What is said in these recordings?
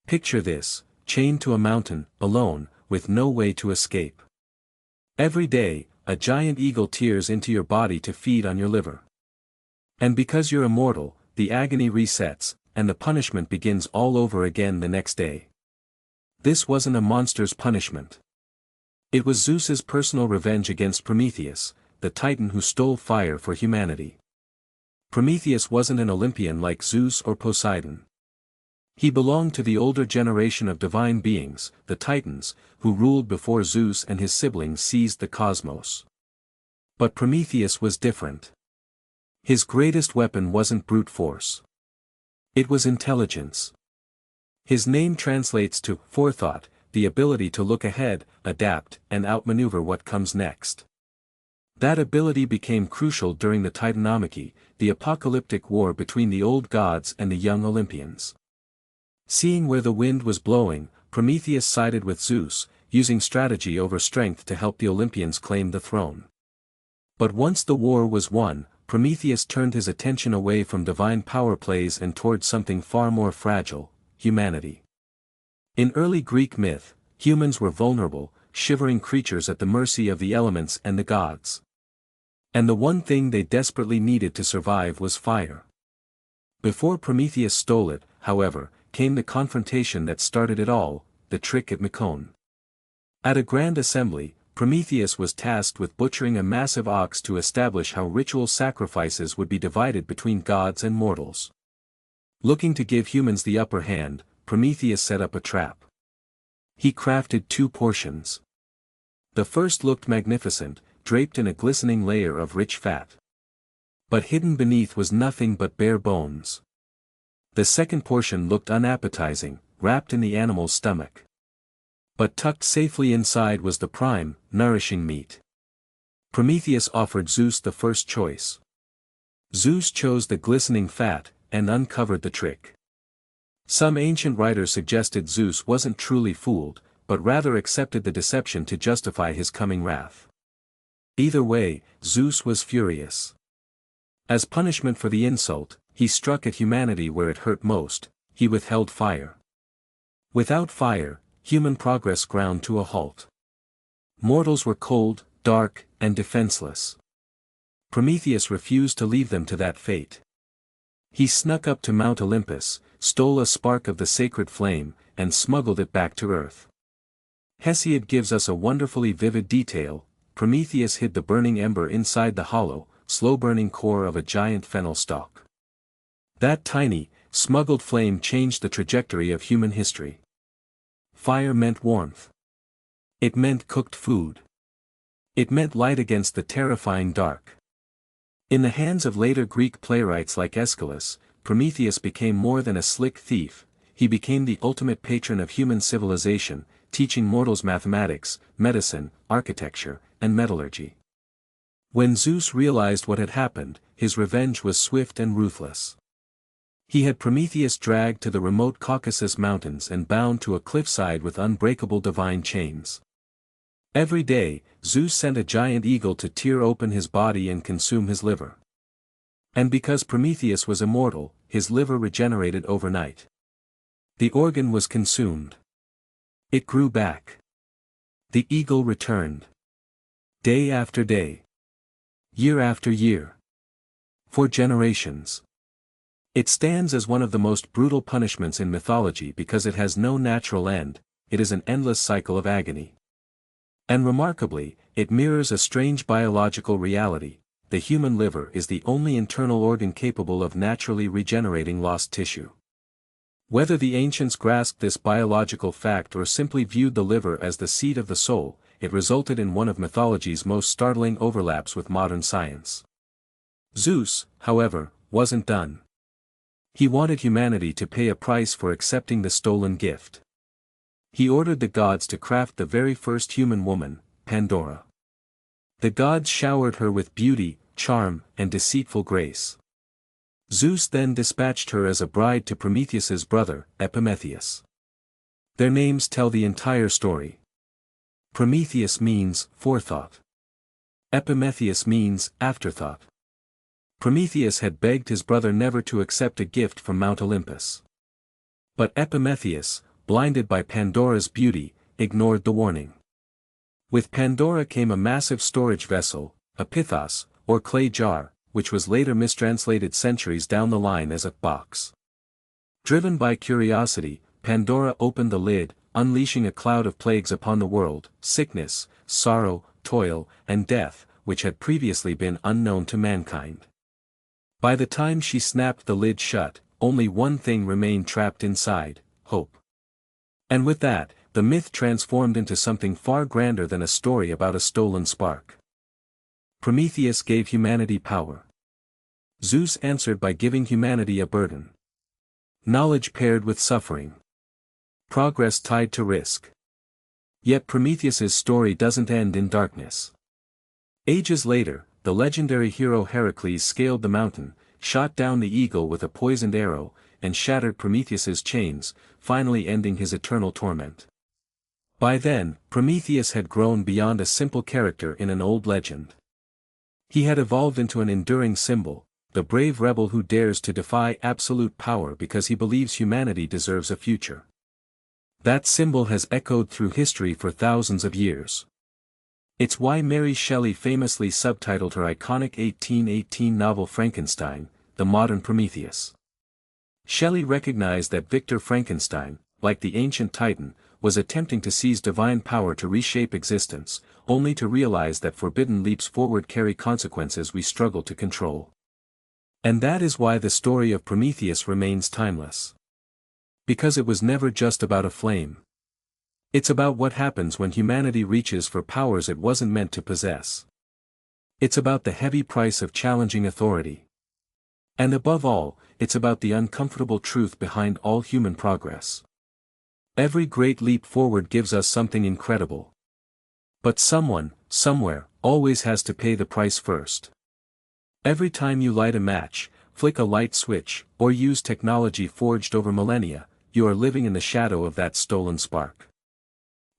Picture this, chained to a mountain, alone, with no way to escape. Every day, a giant eagle tears into your body to feed on your liver. And because you're immortal, the agony resets, and the punishment begins all over again the next day. This wasn't a monster's punishment. It was Zeus's personal revenge against Prometheus, the titan who stole fire for humanity. Prometheus wasn't an Olympian like Zeus or Poseidon. He belonged to the older generation of divine beings, the Titans, who ruled before Zeus and his siblings seized the cosmos. But Prometheus was different. His greatest weapon wasn't brute force. It was intelligence. His name translates to forethought, the ability to look ahead, adapt, and outmaneuver what comes next. That ability became crucial during the Titanomachy, the apocalyptic war between the old gods and the young Olympians. Seeing where the wind was blowing, Prometheus sided with Zeus, using strategy over strength to help the Olympians claim the throne. But once the war was won, Prometheus turned his attention away from divine power plays and towards something far more fragile: humanity. In early Greek myth, humans were vulnerable, shivering creatures at the mercy of the elements and the gods. And the one thing they desperately needed to survive was fire. Before Prometheus stole it, however, came the confrontation that started it all, the trick at Mekone. At a grand assembly, Prometheus was tasked with butchering a massive ox to establish how ritual sacrifices would be divided between gods and mortals. Looking to give humans the upper hand, Prometheus set up a trap. He crafted two portions. The first looked magnificent, draped in a glistening layer of rich fat. But hidden beneath was nothing but bare bones. The second portion looked unappetizing, wrapped in the animal's stomach. But tucked safely inside was the prime, nourishing meat. Prometheus offered Zeus the first choice. Zeus chose the glistening fat, and uncovered the trick. Some ancient writers suggested Zeus wasn't truly fooled, but rather accepted the deception to justify his coming wrath. Either way, Zeus was furious. As punishment for the insult, he struck at humanity where it hurt most: he withheld fire. Without fire, human progress ground to a halt. Mortals were cold, dark, and defenseless. Prometheus refused to leave them to that fate. He snuck up to Mount Olympus, stole a spark of the sacred flame, and smuggled it back to Earth. Hesiod gives us a wonderfully vivid detail: Prometheus hid the burning ember inside the hollow, slow-burning core of a giant fennel stalk. That tiny, smuggled flame changed the trajectory of human history. Fire meant warmth. It meant cooked food. It meant light against the terrifying dark. In the hands of later Greek playwrights like Aeschylus, Prometheus became more than a slick thief. He became the ultimate patron of human civilization, teaching mortals mathematics, medicine, architecture, and metallurgy. When Zeus realized what had happened, his revenge was swift and ruthless. He had Prometheus dragged to the remote Caucasus Mountains and bound to a cliffside with unbreakable divine chains. Every day, Zeus sent a giant eagle to tear open his body and consume his liver. And because Prometheus was immortal, his liver regenerated overnight. The organ was consumed. It grew back. The eagle returned. Day after day. Year after year. For generations. It stands as one of the most brutal punishments in mythology because it has no natural end. It is an endless cycle of agony. And remarkably, it mirrors a strange biological reality: the human liver is the only internal organ capable of naturally regenerating lost tissue. Whether the ancients grasped this biological fact or simply viewed the liver as the seat of the soul, it resulted in one of mythology's most startling overlaps with modern science. Zeus, however, wasn't done. He wanted humanity to pay a price for accepting the stolen gift. He ordered the gods to craft the very first human woman, Pandora. The gods showered her with beauty, charm, and deceitful grace. Zeus then dispatched her as a bride to Prometheus's brother, Prometheus. Their names tell the entire story. Prometheus means forethought. Prometheus means afterthought. Prometheus had begged his brother never to accept a gift from Mount Olympus. But Prometheus, blinded by Pandora's beauty, ignored the warning. With Pandora came a massive storage vessel, a pithos, or clay jar, which was later mistranslated centuries down the line as a box. Driven by curiosity, Pandora opened the lid, unleashing a cloud of plagues upon the world: sickness, sorrow, toil, and death, which had previously been unknown to mankind. By the time she snapped the lid shut, only one thing remained trapped inside: hope. And with that, the myth transformed into something far grander than a story about a stolen spark. Prometheus gave humanity power. Zeus answered by giving humanity a burden. Knowledge paired with suffering. Progress tied to risk. Yet Prometheus's story doesn't end in darkness. Ages later, the legendary hero Heracles scaled the mountain, shot down the eagle with a poisoned arrow, and shattered Prometheus's chains, finally ending his eternal torment. By then, Prometheus had grown beyond a simple character in an old legend. He had evolved into an enduring symbol, the brave rebel who dares to defy absolute power because he believes humanity deserves a future. That symbol has echoed through history for thousands of years. It's why Mary Shelley famously subtitled her iconic 1818 novel Frankenstein, The Modern Prometheus. Shelley recognized that Victor Frankenstein, like the ancient Titan, was attempting to seize divine power to reshape existence, only to realize that forbidden leaps forward carry consequences we struggle to control. And that is why the story of Prometheus remains timeless. Because it was never just about a flame. It's about what happens when humanity reaches for powers it wasn't meant to possess. It's about the heavy price of challenging authority. And above all, it's about the uncomfortable truth behind all human progress. Every great leap forward gives us something incredible. But someone, somewhere, always has to pay the price first. Every time you light a match, flick a light switch, or use technology forged over millennia, you are living in the shadow of that stolen spark.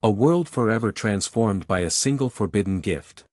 A world forever transformed by a single forbidden gift.